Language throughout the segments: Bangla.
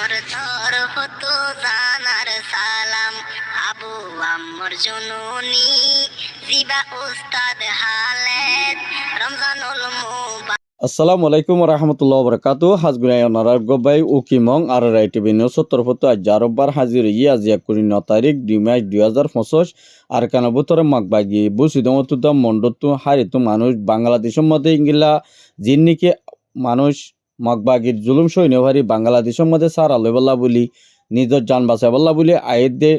মোর তরফ তো জানার সালাম, আবু আম্মর জননী জিবা উস্তাদ হালেদ, রমজানুল মুবারক। আসসালামু আলাইকুম রহমতুল্লাহ বরকাতু হাজগুনাই অনারার গবাই উকিমং আর রাইটিভি নিউজ সত্তরফত আজারব্বার হাজির আজিয়া 9 তারিখ 2 মার্চ 2025 আর কানাবুতরে মাগবাগি বুসিদমতুদা মন্ডতু হারিতু মানুষ বাংলাদেশের মধ্যে ইংলা জিন্নিকে মানুষ মাগবাগির জুলুম সৈন্যভারী বাংলাদেশের মধ্যে সার আলোবল্লা বলি নিজের যান বাঁচাবল্লা বলি আয়েদে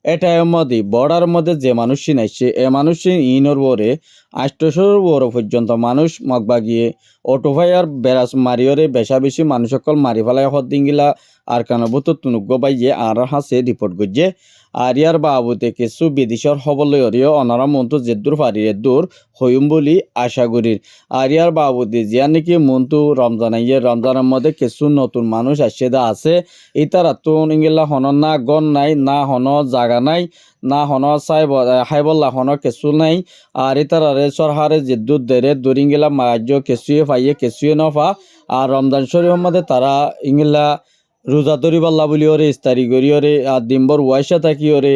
এটার মধ্যে বর্ডার মধ্যে যে মানুষ চিনাইছে এ মানুষ ইনর বরে 800 বড় পর্যন্ত মানুষ মগবাগিয়ে অটোভাইয়ার বেড়াস মারিয়রে বেশা বেশি মানুষ সকল মারি ফেলায় হদ্দিঙ্গিলা আর কানবত তুনুগ্য বাইয়ে আর হাসে রিপোর্ট করছে আর ইয়ার বাবুতে কিছু বিদেশের হবলয়রিও অনারা মন্তু জেদ্দুর ফারিয়ে দূর হইম বলি আশা করির আর ইয়ার বাবুতে জিয়া নাকি মন্তু রমজানাইয়ে রমজানের মধ্যে কিছু নতুন মানুষ আসছে দা আছে ইতারা তো ইংলা হন না গন নাই না হন জাগা নাই না হন চাই হাইবল্লা হন কিছু নাই আর ইতারারে সরহারে জেদ্দুর দেরে দরিঙ্গিলা মার্য কেসুয়ে পাইয়ে কেসুয়ে নফা আর রমজান শরীফের মধ্যে তারা ইংলা রোজা ধরিবাল্লা বলি ওরে ইস্তারি করি ওরে আর ডিম্বর ওয়াইসা থাকি ওরে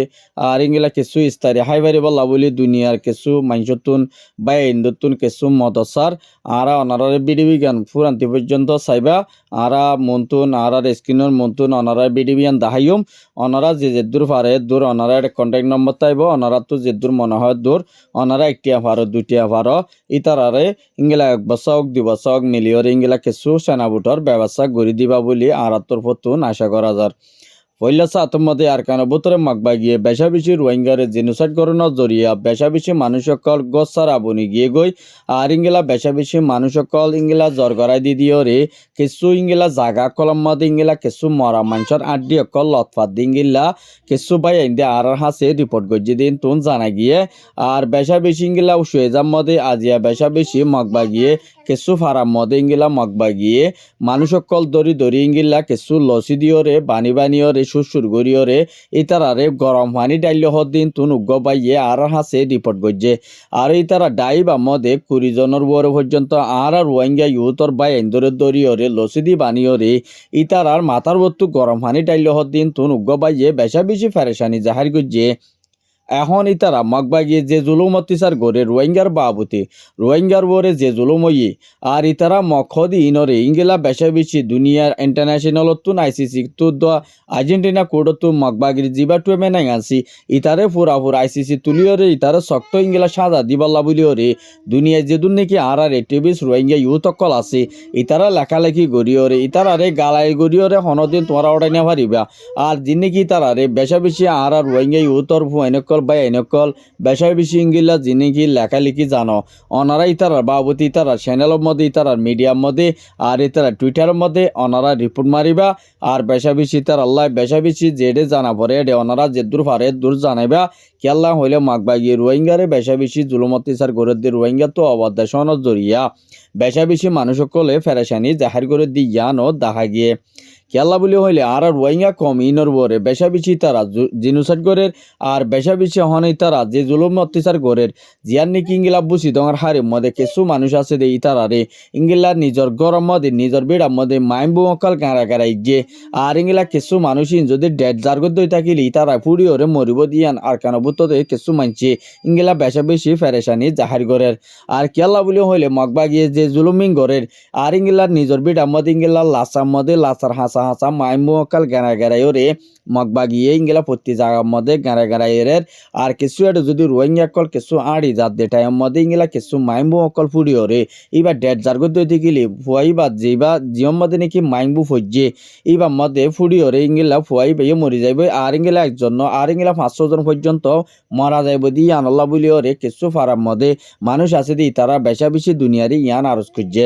আর ইংলা কিছু ইস্তারি হাইবারি বল্লা বলি দুনিয়ার কিছু মাইনসতুন বা ইন্দুতুন কিছু মদসার আরা অনারারে বিডিবি গান ফুরান্তি পর্যন্ত চাইবা আরা মন্তুন আরার স্ক্রিনের মন্তুন অনারা বিডিবি গান দাহাইম অনারা যে দূর পারে দূর অনারা একটা কন্ট্যাক্ট নম্বর তাইব অনারা তো যে দূর মনে হয় দূর অনারা একটিয়া পারো দুটিয়া পারো ইতারারে ইংলা 1 বছর 2 বছর মিলিয়র ইংলা কিছু সেনাবুটর ব্যবস্থা গড়ি দিবা বলি আরাত্তর ফতুন আশা করা যার পয়লা সাতমধ্যে আর কানো বোতরে মাগবা গিয়ে বেশা বেশি রোহিঙ্গারে জেনোসাইড করানোর জরিয়া বেশা বেশি মানুষ সকল গছার আবনি গিয়ে গই আর ইংলা বেশা বেশি মানুষ সকল ইংলা জ্বর গড়াই দি দিও রে কিছু ইংলা জাগা কলম মধ্যে ইংলা কিছু মরা মানুষের আড্ডি অকল লতফাত দিঙ্গিলা কিছু বাই আইন্দে আর হাসে রিপোর্ট গজি দিন তুন জানা গিয়ে আর বেশা বেশি ইংলা সুয়েজার মধ্যে আজিয়া বেশা বেশি মাগবা গিয়ে কিছু ফারাম মধ্যে ইংলা মাগবা গিয়ে মানুষ সকল দরি দরি ইংলা কিছু লসি দিও রে বানি বানিও রে সুসুর গড়িও রে ইতারারে গরম পানি ডাইল হদিন তুন উগ্গ বাইয়ে আর হাসে রিপোর্ট গজ্জে আর ইতারা ডাইবা মধ্যে 20 জনের বড় পর্যন্ত আর রোহিঙ্গা ইউথর বাই এন্দরে দরিও রে লসিদি বানিও রে ইতারার মাথার বত্তু গরম পানি ডাইল হদিন তুন উগ্গ বাইয়ে বেশা বেশি ফেরেশানি জাহার গজ্জে এখন ইতারা মগবাগিয়ে যে জুলুম অত্যাচার করে রোহিঙ্গার বাবুতে রোহিঙ্গার বরে যে জুলুম হইয়ে আর ইতারা মখদি ইনরে ইংলা বেশা বেশি দুনিয়ার ইন্টারন্যাশনাল তুন আইসিসি তো আর্জেন্টিনা কোর্ট তো মগবাগির জিবা টু মেনাই আনছি ইতারে ফুরাফুর আইসিসি তুলিওরে ইতারে শক্ত ইংলা সাজা দিবাল্লা বলিওরে দুনিয়ায় যে দুন নাকি আর টিভিস রোহিঙ্গা ইউথ অকল আছে ইতারা লেখালেখি গড়িওরে ইতারারে গালাই গড়িওরে হনদিন তোমরা ওটাই না পারিবা আর যিনি নাকি ইতারারে বেশা বেশি আর রোহিঙ্গা ইউথর ভুয়াইনক বা এনেকল বেশাই বেশি ইংলা যিনি কি লেখালেখি জানো অনারা ইতারার বাবতী ইতারার চ্যানেলের মধ্যে ইতারার মিডিয়ার মধ্যে আর ইতারা টুইটারের মধ্যে অনারা রিপোর্ট মারিবা আর বেশা বেশি তার আল্লাহ বেশা বেশি যেডে জানা পরে এডে অনারা যে দূর পারে দূর জানাইবা কেল্লা হইলে মাগবাগি রোহিঙ্গারে বেশা বেশি জুলুম অত্যাচার করে দিয়ে রোহিঙ্গা তো অবদেশনের জরিয়া বেশা বেশি মানুষ সকলে ফেরেশানি জাহির করে দিয়া ন দেখা গিয়ে কেল্লা বলি হইলে আর রোহিঙ্গা কম ইনর বরে বেশা বেশি তারা জিনোসাইড করে আর বেশা বেশি হনে তারা যে জুলুম অত্যাচার করে জিয়ার নাকি ইংলা বুঝি তোমার হারের মধ্যে কিছু মানুষ আছে দে ইতারারে ইংলা নিজের গরম মধ্যে নিজের বেড়ার মধ্যে মাইম্বু অকাল গাঁড়া গাঁড়াই যে আর ইংলা কিছু মানুষ যদি ডেড জার্গত দই থাকিলে ইতারা ফুড়ি ওরে মরিব দিয়ান আর কেন বুততে কিছু মানছে ইংলা বেশা বেশি ফেরেশানি জাহার করে আর কেল্লা বলি হইলে মগবাগিয়ে যে জুলুমিং করে আর ইংলা নিজের বেড়ার মধ্যে ইংলা লাসার মধ্যে লাসার হাসা হাসা মাইমু অকাল গাঁড়া গাঁড়াই ওরে মগবাগিয়ে ইংলা প্রতি জায়গার মধ্যে গাঁড়া গাঁড়াই এর আর কিছু একটা যদি রোহিঙ্গা অকল কিছু আড়ি যাত দে টাইম মধ্যে ইংলা কিছু মাইমু অকল ফুড়ি ওরে এবার ডেড জার্গত দই থাকিলে ফুয়াই বা যেবা জিয়ম মধ্যে নাকি মাইমবু ফজ্জে এইবার মধ্যে ফুড়ি ওরে ইংলা ফুয়াই বাইয়ে মরি যাইব আর ইংলা একজন আর ইংলা 500 জন পর্যন্ত মারা যাইব দিয়ে আনল্লা বলি ওরে কিছু ফারার মধ্যে মানুষ আছে দিয়ে তারা বেশা বেশি দুনিয়ারই ইয়ান আরজ করছে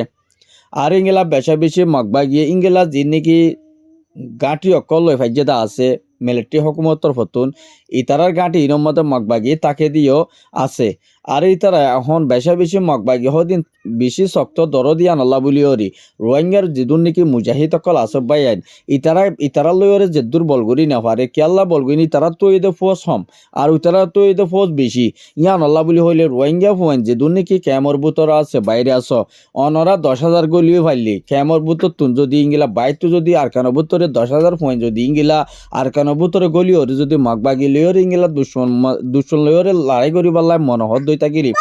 আর ইংলা বেশা বেশি মগবাগিয়ে ইংলা যে নাকি গাঁটি অকল ফাইজেদা আছে মিলিটারি হকুমতর ফতুন ইতারার গাঁটি ইনর মধ্যে মগবাগি তাকে দিয়েও আছে আর ইতারা এখন বেশা বেশি মগবাগি হদিন বেশি শক্ত দরদি আনল্লা বলি ওরি রোহিঙ্গার যেদুর নাকি মুজাহিদ অকল আসব বাই আইন ইতারা লইরে যেদুর বলগুড়ি না পারে কেল্লা বলগুনি তারা তো এদের ফোর্স হম আর ইতারা তো এদের ফোর্স বেশি ইয়ান আল্লাহ বলি হইলে রোহিঙ্গা ফুয়ান যেদুর নাকি ক্যামর বুতর আছে বাইরে আস অনরা 10,000 গলিও ফাইলি ক্যামর বুতর তুন যদি ইংলা বাইতো যদি আরকানো বুতরে 10,000 ফুয়ান যদি ইংলা আরকানো বুতরে গলি ওরে যদি মগবাগি লইরে ইংলা দুশ্মন লইরে লড়াই করি পারলাই মনোহর দই তাকিরি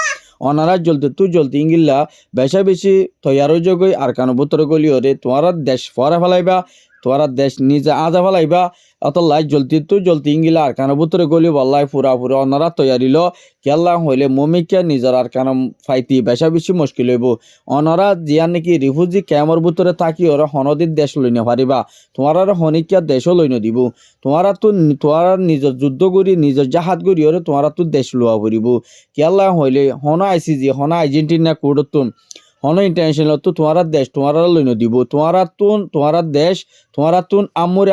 অনারা জ্বলতে ইংলা বেশা বেশি তৈয়ার যোগই আর কানো বুতরে গলি ওরে তোমার দেশ ফরা ফেলাইবা তোমার দেশ নিজে আজা ফেলাইবা অত লাই জ্বলতে ইংলা আর কানো বুতরে গলি বললাই পুরা অনারা তৈয়ারিল কেল্লা হইলে মমিকা নিজের আর কানো ফাইতি বেশা বেশি মুশকিল হইব অনারা জিয়ান নাকি রিফিউজি ক্যাম্পর ভিতরে থাকি ওরা হনদির দেশ লই না পারিবা তোমার হনিকিয়া দেশও লই দিব তোমার নিজের যুদ্ধ করি নিজের জাহাজ করি ওরে তোমার তো দেশ লোয়া পড়িব কেল্লা হইলে হন আইসিজি হন আর্জেন্টিনা কোডতুন হন ইন্টারন্যাশনাল তো তোমার দেশ তোমার লই দিব তোমার দেশ তোমার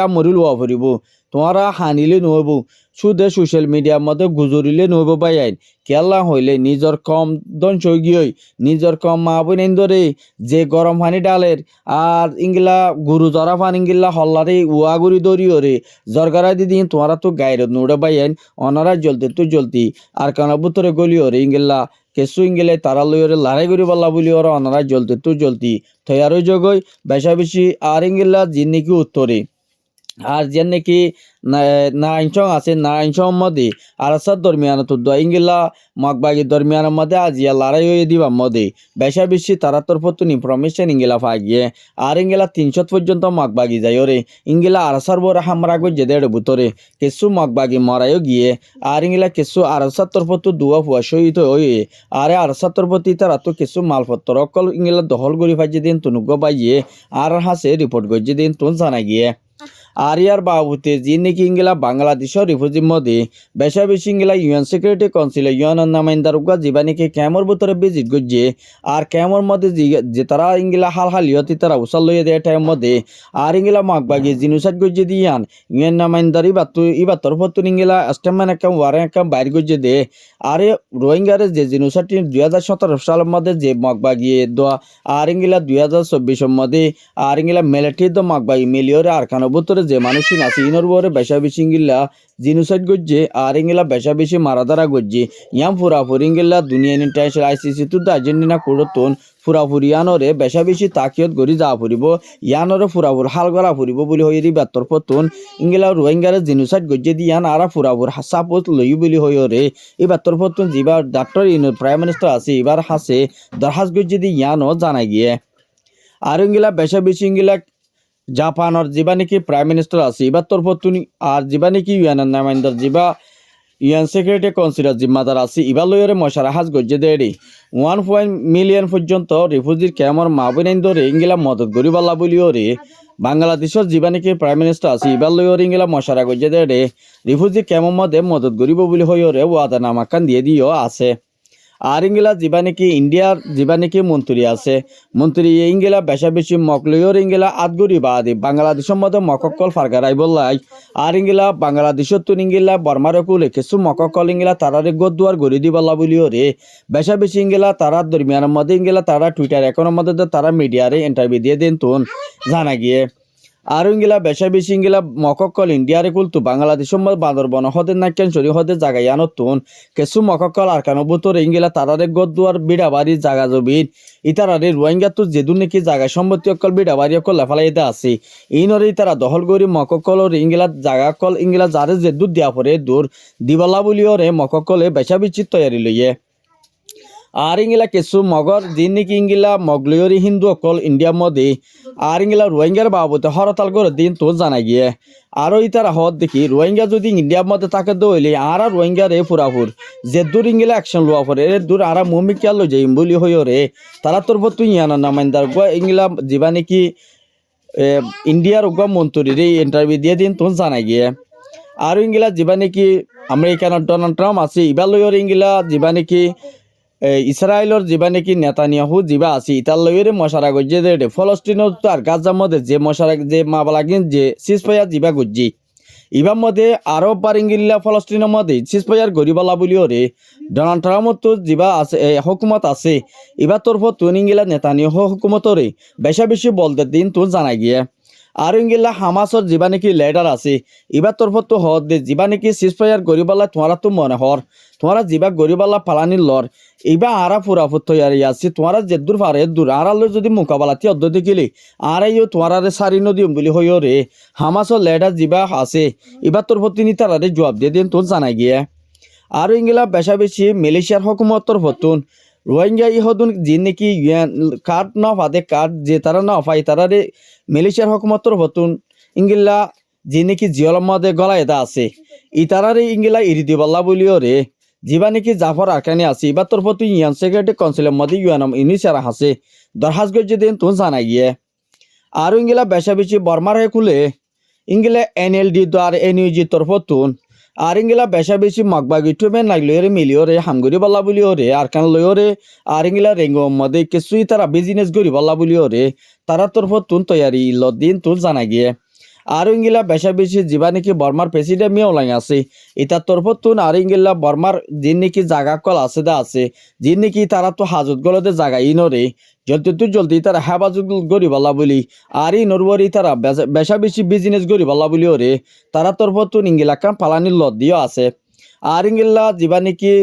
আমরি লোয়া পড়িব তোমারা হানিলে নহব সুদে সোশ্যাল মিডিয়ার মধ্যে গুজরিলে নহব বাই আইন কেল্লা হইলে নিজের কম দঞ্চ গিয়ে নিজের কম মা বোন ধরে যে গরম পানি ডালের আর ইংলা গুরু জরা পানি ইংলা হল্লারে উয়া গুড়ি দরিও রে জরগারা দিদি তোমারা তো গায়ের নোড়ে বাই আইন অনারা জ্বলতি আর কানা বুতরে গলিও রে ইংলা কেসু ইংলে তারা লইরে লড়াই করি বললা বলি ওরা অনারা জ্বলতি থয়ারই জগই বেশা বেশি আর ইংলা জিন নাকি উত্তরে আর যেন নাকি নারায়ণসং আছে নারায়ণসং মধ্যে আরসার দরমিয়ান তো ইংলা মগবাগি দরমিয়ানের মধ্যে আজিয়া লড়াই হয়ে দিবা মধ্যে বেশা বেশি তারা তরফতুন ইনফরমেশন ইংলা পাই গিয়ে আর ইংলা 300 পর্যন্ত মগবাগি যাই ওরে ইংলা আরসার বড় হামরা গো দেড় বুতরে কিছু মগবাগি মরাইও গিয়ে আর ইংলা কিছু আরসার তরফতু দুয়া ফুয়া শহীদ হয়ে আরে আরসার তরফতি তারা তো কিছু মালপত্র অকল ইংলা দখল করি ফাইজে দিন তুনুগ বাইয়ে আর হাসে রিপোর্ট করছে দিন তুন জানা গিয়ে আর ইয়ার বাবুতে যে নাকি ইংলা বাংলাদেশের রিফিউজির মধ্যে বেশা বেশি ইংলা ইউএন সিকিউরিটি কাউন্সিলে ইউএন নামাইন্দার জীবা নাকি ক্যামর ভিতরে ভিজিট করছে আর ক্যামর মধ্যে যে তারা ইংলা হালিয়তি তারা উসাল লইয়া দেয় টাইম মধ্যে আর ইংলা মাগবাগি জিনুসাইড করছে দিয়ান ইউএন নামাইন্দার ইবার তরফতুন ইংলা স্টেমান একটা ওয়ারেন একটা বাইর করছে দে আরে রোহিঙ্গারে যে জিনুসাইড 2017 সালের মধ্যে যে মগবাগি দোয়া আর ইংলা 2024 মধ্যে আর ইংলা মিলিটারি তো মগবাগি মিলিয়রে আর কানো ভিতরে যে মানুষই আছে ইনর বরে বেশা বেশি ইংলা জিনোসাইড করছে আর ইংলা বেশা বেশি মারাদারা করছে ইয়াম ফুরাফুরি ইংলা দুনিয়া ইন্টারন্যাশনাল আইসিসি তো আর্জেন্টিনা কোডতন ফুরাফুরি ইয়ানরে বেশা বেশি তাকিয়ত গড়ি যা ফুরিব ইয়ানরে ফুরাফুর হাল গড়া ফুরিব বলে হইরি বাত্তর পতন ইংলা রোহিঙ্গারে জিনোসাইড করছে দিয়ান আর ফুরাফুর সাপোর্ট লই বলে হইরে এই বাত্তর পতন যেবার ডাক্তার প্রাইম মিনিস্টার আছে এবার হাসে দরহাজ করছে দি ইয়ানও জানা গিয়ে আর ইংলা বেশা বেশি ইংলা জাপানের যেবা নাকি প্রাইম মিনিস্টার আছে এবার তরফতুন আর যেবা নাকি ইউএনের নামাইন্দার যেবা ইউএন সিকিউরিটি কাউন্সিলের জিম্মাদার আছে এবার লইরে মশারা হাজ গজ্জে দেড়ি 1 মিলিয়ন পর্যন্ত রিফিউজির ক্যামর মাহবুন ধরে ইংলা মদত করি পাল্লা বলিও রে বাংলাদেশের যেবা নাকি প্রাইম মিনিস্টার আছে এবার লইরে ইংলা মশারা গজ্জে দেড়ে রিফিউজি ক্যামর মধ্যে মদত করিব বলি হইরে ওয়াদা নামাকান দিয়ে দিও আছে আর ইংলা যেবা নাকি ইন্ডিয়ার যেবা নাকি মন্ত্রী আছে মন্ত্রী ইংলা বেশা বেশি মকলইর ইংলা আদগুড়ি বাদে বাংলাদেশের মধ্যে মককল ফারগারাই বললাই আর ইংলা বাংলাদেশের তুন ইংলা বর্মারে কুলে কিছু মককল ইংলা তারারে গদুয়ার গড়ি দিবাল্লা বলিও রে বেশা বেশি ইংলা তারার দরমিয়ানের মধ্যে ইংলা তারা টুইটার অ্যাকাউন্টের মধ্যে তারা মিডিয়ারে ইন্টারভিউ দিয়ে দেন তুন জানা গিয়ে আর ইংলা বেশা বেশি ইংলা মককল ইন্ডিয়ারে কুলতু বাংলাদেশের মধ্যে বান্দরবন হদে নাক্যান সরি হদে জাগাই আনতুন কিছু মককল আর কানো বুতর ইংলা তারারে গদুয়ার বিড়াবাড়ি জাগা জবিন ইতারারে রোহিঙ্গা তো যেদুন নাকি জাগা সম্পত্তি অকল বিড়াবাড়ি অকল লেফালাইতে আছে ইনরে তারা দখল করি মককল ইংলা জাগা কল ইংলা যারে যে দুধ দিয়া পরে দূর দিবালা বলিও রে মককলে বেশা বেশি তৈয়ারি লইয়ে আর ইংলা কিছু মগর যিন নাকি ইংলা মগলয়রি হিন্দু অকল ইন্ডিয়ার মধ্যে আর ইংলা রোহিঙ্গার বাবদে হরতাল করে দিন তো জানা গিয়ে আরও ইতারা হদ দেখি রোহিঙ্গা যদি ইন্ডিয়ার মধ্যে তাকে দইলে আর রোহিঙ্গার এ ফুরাফুর যে দূর ইংলা অ্যাকশন লোয়া পরে এর দূর আর মমিকা লো যাইম বলি হইও রে তারা তোর তুই ইয়ানা নামাইন্দার গো ইংলা যিবা নাকি ইন্ডিয়ার গো মন্ত্রী রে ইন্টারভিউ দিয়ে দিন তো জানা গিয়ে আর ইংলা যিবা নাকি আমেরিকানের ডোনাল্ড ট্রাম্প আছে ইবার লইর ইংলা যিবা নাকি ইসরায়েলের যেবা নাকি নেতানিয়াহু যেবা আছে ইতার লইরে মশারা গজ্জে দে ফলস্তিনের আর গাজার মধ্যে যে মশারা যে মাবালাগিন যে সিজফায়ার যেবা গজ্জি ইবার মধ্যে আরব বারিঙ্গিল্লা ফলস্তিনের মধ্যে সিজফায়ার গরিবালা বলিও রে ডোনাল্ড ট্রাম্পতো যিবা আছে হুকুমত আছে এবার তরফ তুন ইঙ্গিলা নেতানিয়াহ হুকুমতরে বেশা বেশি বলতে দিন তুন জানাই গিয়ে আর ইঙ্গিলা হামাসর যিবা নাকি লিডার আছে এবার তরফ তো হদ দে যিবা নাকি সিজফায়ার গরিবালা তোমারা তো মনে হর তোমারা যিবা গরিবালা পালানির লর এইবা আরা ফুরাফুত তৈয়ারি আছে তোমারা যে দূর পারে দূর আড়ালো যদি মোকাবেলাতি অদ্যতি গেলে আর এই তোমারা সারি নদীম বলি হইও রে হামাসর লিডার যিবা আছে এবার তরফ তিনি তারারে জবাব দিয়ে দিন তুন জানাই গিয়ে আর ইঙ্গিলা বেশা বেশি মালয়েশিয়ার হুকুমতর ফতুন রোহিঙ্গা ইহদুন যে নাকি কার্ড না ফাদে কার্ড যে তারা না পাই তারারে মালয়েশিয়ার হুকুমতর ফতুন ইঙ্গিলা যে নাকি জিয়ল মধ্যে গলা এটা আছে ই তারারে ইঙ্গিলা ইরি দিবাল্লা বলিও রে যিবা নাকি জাফর আরকানি আছে এবার তোর ফতু ইউএন সেক্রেটারি কাউন্সিলের মধ্যে ইউএনএম ইনিশারা আছে দরখাস্ত করছে দিন তুন জানাই গিয়ে আর ইঙ্গিলা বেশা বেশি বর্মার হয়ে খুলে ইঙ্গিলা এনএলডি আর এনইউজি তোর ফতুন আর ইঙ্গিলা বেশা বেশি মগবাগি টুমে নাইলে মিলিও রে হামগরি বল্লা বলিও রে আর কান লইও রে আর ইঙ্গিলা রেঙ্গো মধ্যে কিছুই তারা বিজনেস গরি বল্লা বলিও রে তারা তরফ তুন তৈয়ারি দিন তুন জানা গিয়ে আর ইঙ্গিলা বেশা বেশি যিবা নাকি বর্মার প্রেসিডেন্ট মিয়াওলাই আছে এটার তরফ তুন আর ইঙ্গিলা বর্মার যে নাকি জাগা কল আছে দা আছে যে নাকি তারা তো হাজত গলতে জাগা ইনরে জলদি তো জলদি তারা হেফাজত গরি বল্লা বলি আর ই নরবরি তারা বেশা বেশি বিজনেস গরি বল্লা বলিও রে তারা তরফ তুন ইঙ্গিলা কান পালানির লত দিও আছে আর ইঙ্গিলা যিবা নাকি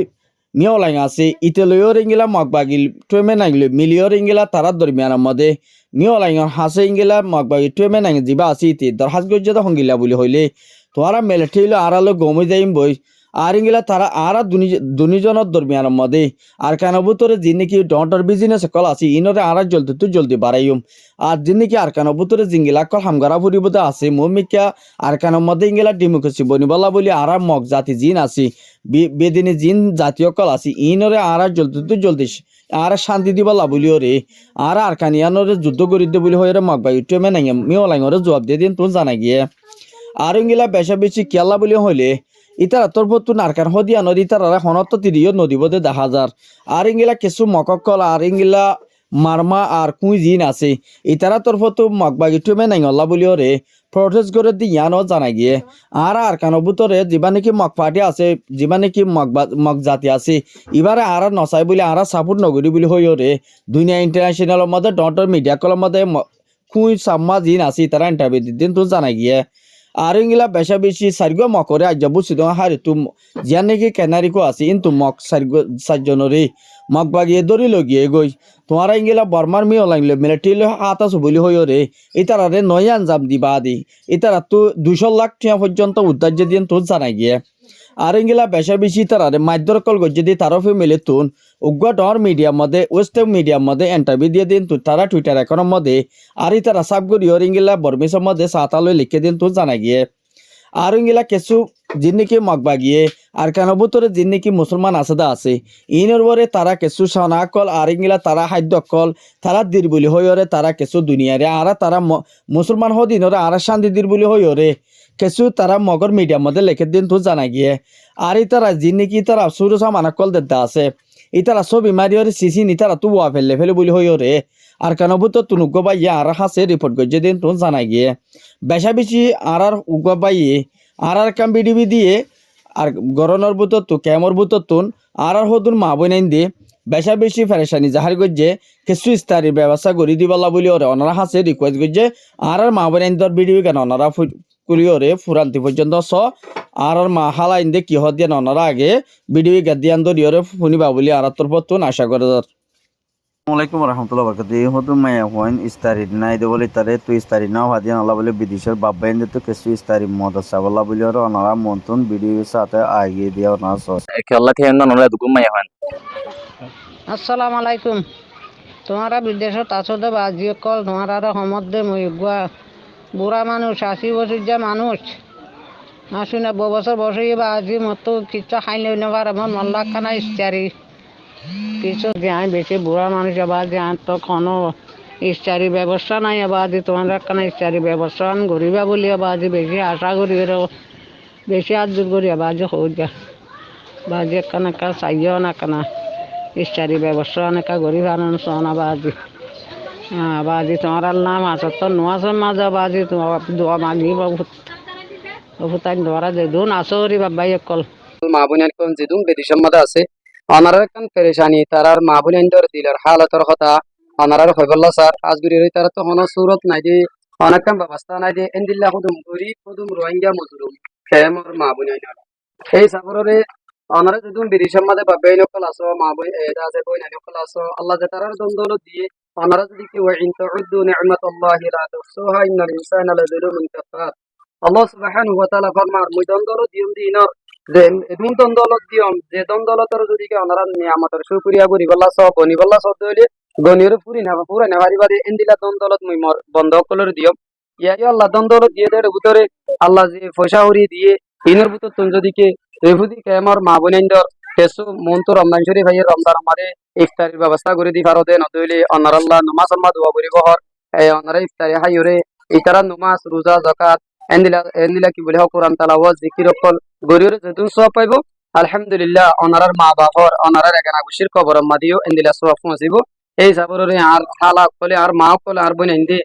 মিয়াওলাই আছে ইতেলয়র ইঙ্গিলা মগবাগিল টুমে নাইলে মিলিয়র ইঙ্গিলা তারা দরমিয়ানের মধ্যে মিয়াওলাইঙর হাসে ইঙ্গিলা মগবাগি টুমে নাইং যিবা আছে ইতি দরখাস্ত গজ্জা হঙ্গিলা বলি হইলে তোরা মেলেঠিল আড়ালো গমে যাইম বই আর ইঙ্গিলা তারা আর দুনিজনের দরমিয়ানের মধ্যে আর কানবুতরে যে নাকি ডন্টর বিজনেস কল আছে ইনরে আর জলদি তো জলদি বাড়াইম আর যে নাকি আর কানবুতরে জিঙ্গিলা কল হামগারা ফুরিবতে আছে মমিকা আর কানের মধ্যে ইঙ্গিলা ডেমোক্রেসি বনিবলা বলি আর মগ জাতি জিন আছে বেদিনী জিন জাতীয় কল আছে ইনরে আর জলদি তো জলদি আর শান্তি দিবলা বলিও রে আর কানিয়ানরে যুদ্ধ করি দে বলি হয়ে মগবাই টুমে নাই মিওলাইঙরে জবাব দিয়ে দিন তুন জানা গিয়ে আর ইঙ্গিলা বেশা বেশি কেলা বলি হইলে ইতারা তোর ফতু নারকান হদিয়া নদী তারা হনত তিরিও নদী বোধে দেখা যার আর ইঙ্গিলা কিছু মককল আর ইঙ্গিলা মারমা আর কুই জিন আছে ইতারা তোর ফতু মগবাগি টুমে নাই অল্লা বলিও রে প্রটেস্ট করে দিয়ানো জানা গিয়ে আর কানো ভিতরে যিবা নাকি মগ পার্টি আছে যিবা নাকি মগ জাতি আছে এবারে আর নচাই বলে আর সাপোর্ট নগরী বলি হইও রে দুনিয়া ইন্টারন্যাশনালের মধ্যে ডন্টর মিডিয়া কলের মধ্যে কুই সাম্মা জিন আছে তারা ইন্টারভিউ দিন তো জানা গিয়ে আর ইঙ্গিলা বেশা বেশি সারিগো মকরে আজ বুঝছি তোমার হারে তুম জিয়ান নাকি কেনারিকো আছে কিন্তু মক সারিগো সাতজনরে মগ বাগিয়ে দড়ি লগিয়ে গই তোমারা ইঙ্গিলা বর্মার মিও লাগলে মিলিটারি হাত আছো বলি হইও রে ইতারারে নয় আঞ্জাম দিবা দি ইতারা তো 200 লাখ টাকা পর্যন্ত উদ্ধার দিয়ে তো জানাই গিয়ে আর ইঙ্গিলা বেশা বেশি তারারে মাধ্যর কল গজ্জে দিয়ে তারফে মিলে তুন উগ্র ডর মিডিয়ার মধ্যে ওয়েস্ট মিডিয়ার মধ্যে ইন্টারভিউ দিয়ে দিন তো তারা টুইটার অ্যাকাউন্টের মধ্যে আর তারা সাবগরিয়র ইঙ্গিলা বর্মিসের মধ্যে সাতালয় লিখে দিন তো জানা গিয়ে আর ইঙ্গিলা কিছু যিন নাকি মগবাগিয়ে আর কানবুতরে যিন নাকি মুসলমান আসাদা আছে ইনর বরে তারা কিছু সানা কল আর ইঙ্গিলা তারা খাদ্য কল তারা দির বলি হইরে তারা কিছু দুনিয়ারে আর তারা মুসলমান হদিনরে আর শান্তি দির বলি হইরে কিছু তারা মগর মিডিয়ার মধ্যে লিখে দিন তো জানা গিয়ে আর তারা যিন নাকি তারা সুরু সামানা কল দেদা আছে ইতারা ছবি মারিয়রে সিসি নি তারা তো ওয়া ফেলে বলি হইরে আর কানবুত তুনুগ্য বাইয়ে আর হাসে রিপোর্ট করছে দিন তো জানা গিয়ে বেশা বেশি আর উগ্র বাইয়ে আর কাম বিডিবি দিয়ে আর গরনের বুতর তো ক্যামর বুতর তুন আর হদুন মা বইনাইন দিয়ে বেশা বেশি ফেরেশানি জাহার করছে কিছু ইস্তারির ব্যবস্থা করে দিবলা বলি ওরে ওনারা হাসে রিকোয়েস্ট করছে আর মা বইনাইন তোর বিডিবি কেন ওনারা কুলিওরে ফুরান্তি পর্যন্ত আর মা হালাইন দে কি হদ দিয়ে ওনারা আগে বিডিবি গাদিয়ান দরিয়রে শুনিবা বলি আর তোর পর আশা করে আসসালামাইকুম রহমতুল্লাহ বরকাত এই হতো মায়া হইন ইস্তারি নাই দে বলে তারে তুই ইস্তারি নাও হাদিয়ান আল্লাহ বলে বিদেশের বাবাইন দে তো কিছু ইস্তারি মদরসা বলা বলি আর ওনারা মন্তন ভিডিওর সাথে আগে দিয়ে ওনারা সস আল্লাহ থেকে না দুকুম মায়া হইন আসসালামু আলাইকুম তোমারা বিদেশত আছো দে বাজি কল তোমারা রহমত দে মইগুয়া বুড়া মানুষ 80 বছর যা মানুষ আসুন 90 বছর বসে বাজি মতো কিছু খাইলে নেবার আমার মল্লা খানা ইস্তারি কিছু জ্ঞান বেশি বুড়া মানুষ আবার জ্ঞান তো কোনো ইস্তারি ব্যবস্থা নাই আবার তোমার কানা ইস্তারি ব্যবস্থা গরিবা বলি আবার বেশি আশা করি বেশি আদর করি আবার হয়ে বাজি কানা কা চাইও না কানা ইস্তারি ব্যবস্থা অনেকা গরিব আনন্দ সোনা বাজি বাজি তোমার নাম আছে তো নোয়াশের মাঝে বাজি তোমার দোয়া মাগি বহুত তাই ধরা যে দুন আসরি বাবাই কল মা বোনের কোন যেদুন বিদেশের মধ্যে আছে অনারার কান পেরেশানি তারার মা বোনের দিলের হালতর কথা অনারার হইবল্লা স্যার আজগুরি রই তারা তো হন সুরত নাই যে অনেক কাম ব্যবস্থা নাই যে এন্দিল্লা হুদুম গরিব হুদুম রোহিঙ্গা মজুরুম খেমর মা বোনের এই সাফরে অনারা যেদুন বিদেশের মধ্যে বাবাই নকল আসো মা বোন এদা আছে বই নাই নকল আসো আল্লাহ যে তারার দ্বন্দ্ব দিয়ে অনারা যদি কি ওয়া ইন তাউদ্দু নি'মাতাল্লাহি লা তুহসুহা ইন্নাল ইনসানা লাযুলুমুন কাফার আল্লাহ সুবহানাহু ওয়া তাআলা ফরমার মুই দ্বন্দ্ব দিম দিনর যে এদুন দ্বন্দ্বলত দিয়ম যে দ্বন্দ্বলতর যদি কে অনারা নিয়ামতের শুকরিয়া করি বল্লা সব বনি বল্লা সব দইলে গনির পুরা না পারিবারে এন্দিলা দ্বন্দ্বলত মুই মর বন্ধ কলর দিয়ম ইয়া ইয়া আল্লাহ দ্বন্দ্বলত দিয়ে দেড় ভিতরে আল্লাহ যে পয়সা উড়ি দিয়ে ইনের ভিতর তুন যদি কে রেফুদি কে আমার মা বোনেন্দর তেসু মন তো রমজান শরীফ ভাইয়ের রমজান আমারে ইফতারির ব্যবস্থা করে দি পারো দে নদইলে অনার আল্লাহ নমাজ আম্মা দোয়া করিব হর এই অনারা ইফতারি হাইরে ইতারা নমাজ রোজা যাকাত এন্দিলা কি বলে কোরআন তালাওয়াত জিকির অকল গরিয়রে যেতুন সব পাইব আলহামদুলিল্লাহ অনারার মা বাপর অনারার এখানে আগুশির কবর মাদিও এন্দিলা সব পৌঁছিব এই সাবরের আর হালা কলে আর মা কলে আর বোন এন্দি